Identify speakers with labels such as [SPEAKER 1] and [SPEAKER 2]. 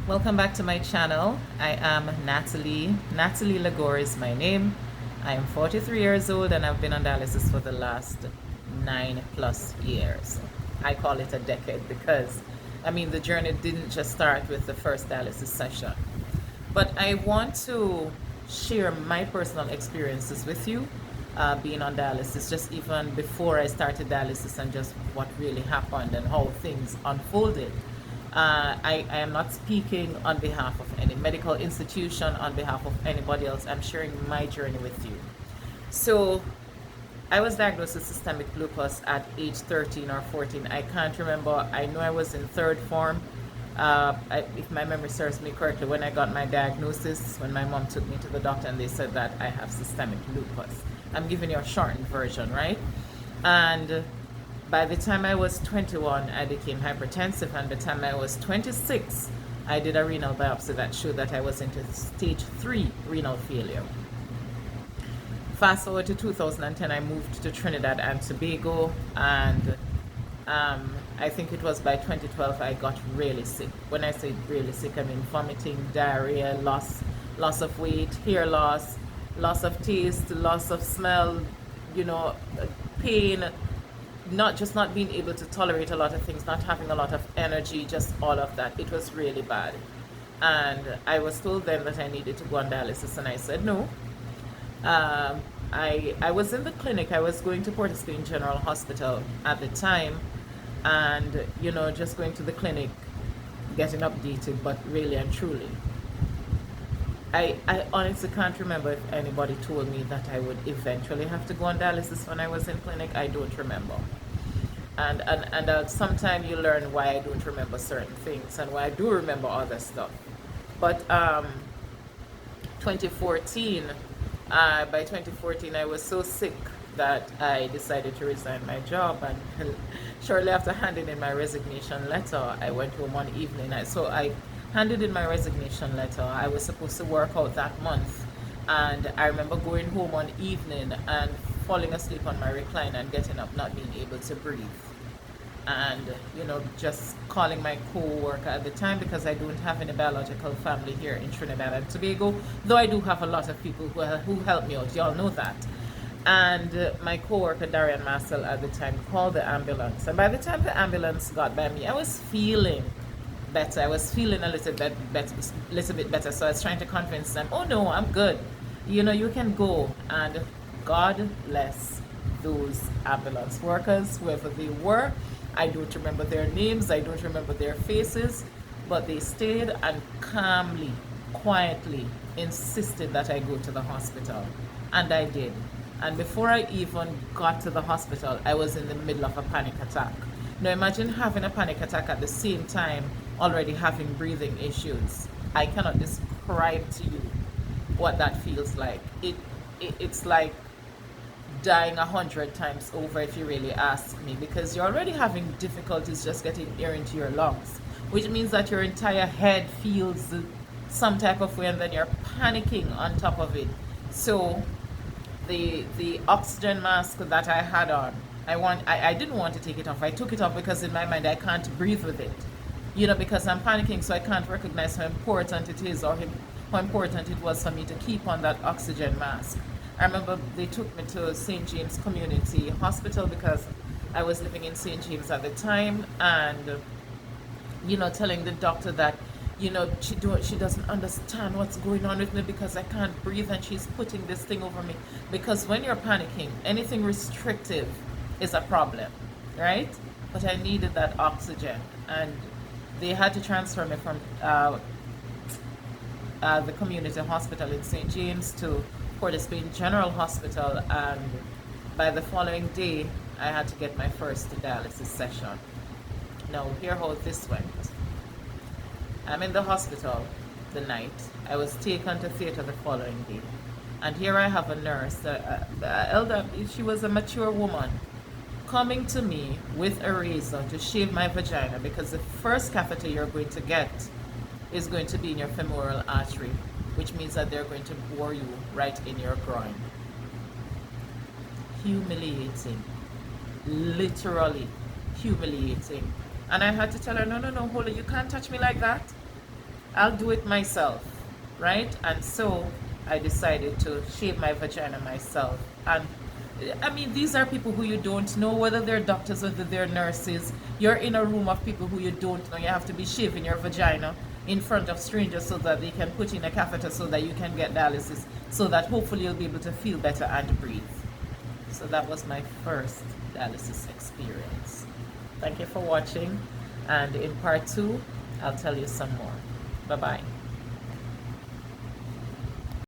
[SPEAKER 1] Welcome back to my channel. I am Natalie. Natalie Lagore is my name. I am 43 years old and I've been on dialysis for the last 9+ years. I call it a decade because, the journey didn't just start with the first dialysis session. But I want to share my personal experiences with you being on dialysis, just even before I started dialysis and just what really happened and how things unfolded. I am not speaking on behalf of any medical institution, on behalf of anybody else. I'm sharing my journey with you. So, I was diagnosed with systemic lupus at age 13 or 14. I can't remember. I know I was in third form. If my memory serves me correctly, when I got my diagnosis, when my mom took me to the doctor and they said that I have systemic lupus. I'm giving you a shortened version, right? And by the time I was 21, I became hypertensive, and by the time I was 26, I did a renal biopsy that showed that I was into stage 3 renal failure. Fast forward to 2010, I moved to Trinidad and Tobago, and I think it was by 2012 I got really sick. When I say really sick, I mean vomiting, diarrhea, loss of weight, hair loss, loss of taste, loss of smell, pain, not being able to tolerate a lot of things, not having a lot of energy, just all of that. It was really bad. And I was told then that I needed to go on dialysis, and I said no. I was in the clinic. I was going to Port Spain General Hospital at the time, and just going to the clinic, getting updated, but really and truly, I honestly can't remember if anybody told me that I would eventually have to go on dialysis when I was in clinic. I don't remember. And sometimes you learn why I don't remember certain things and why I do remember other stuff. But 2014, by 2014, I was so sick that I decided to resign my job. And shortly after handing in my resignation letter, I went home one evening. So I handed in my resignation letter. I was supposed to work out that month, and I remember going home one evening and falling asleep on my recliner and getting up not being able to breathe, and just calling my co-worker at the time, because I don't have any biological family here in Trinidad and Tobago, though I do have a lot of people who help me out. Y'all know that. And my co-worker Darian Marcel at the time called the ambulance, and by the time the ambulance got by me, I was feeling better. I was feeling a little bit better. So I was trying to convince them, oh no, I'm good. You can go. And God bless those ambulance workers, whoever they were. I don't remember their names. I don't remember their faces. But they stayed and calmly, quietly insisted that I go to the hospital. And I did. And before I even got to the hospital, I was in the middle of a panic attack. Now imagine having a panic attack at the same time already having breathing issues. I cannot describe to you what that feels like. It's like dying 100 times over, if you really ask me, because you're already having difficulties just getting air into your lungs, which means that your entire head feels some type of way, and then you're panicking on top of it. So the oxygen mask that I had on, I didn't want to take it off. I took it off because in my mind I can't breathe with it, because I'm panicking, so I can't recognize how important it is, or how important it was for me to keep on that oxygen mask. I remember they took me to St. James Community Hospital because I was living in St. James at the time, and telling the doctor that she doesn't understand what's going on with me because I can't breathe, and she's putting this thing over me. Because when you're panicking, anything restrictive is a problem, right? But I needed that oxygen, and they had to transfer me from the community hospital in St. James to Port Spain General Hospital, and by the following day, I had to get my first dialysis session. Now, hear how this went. I'm in the hospital the night. I was taken to theater the following day. And here I have a nurse, the elder, she was a mature woman, coming to me with a razor to shave my vagina, because the first catheter you're going to get is going to be in your femoral artery, which means that they're going to bore you right in your groin. Humiliating. Literally humiliating. And I had to tell her, no, hold on, you can't touch me like that. I'll do it myself, right? And so I decided to shave my vagina myself. And I mean, these are people who you don't know, whether they're doctors, whether they're nurses. You're in a room of people who you don't know. You have to be shaving your vagina in front of strangers so that they can put in a catheter so that you can get dialysis, so that hopefully you'll be able to feel better and breathe. So that was my first dialysis experience. Thank you for watching, and in part 2, I'll tell you some more. Bye-bye.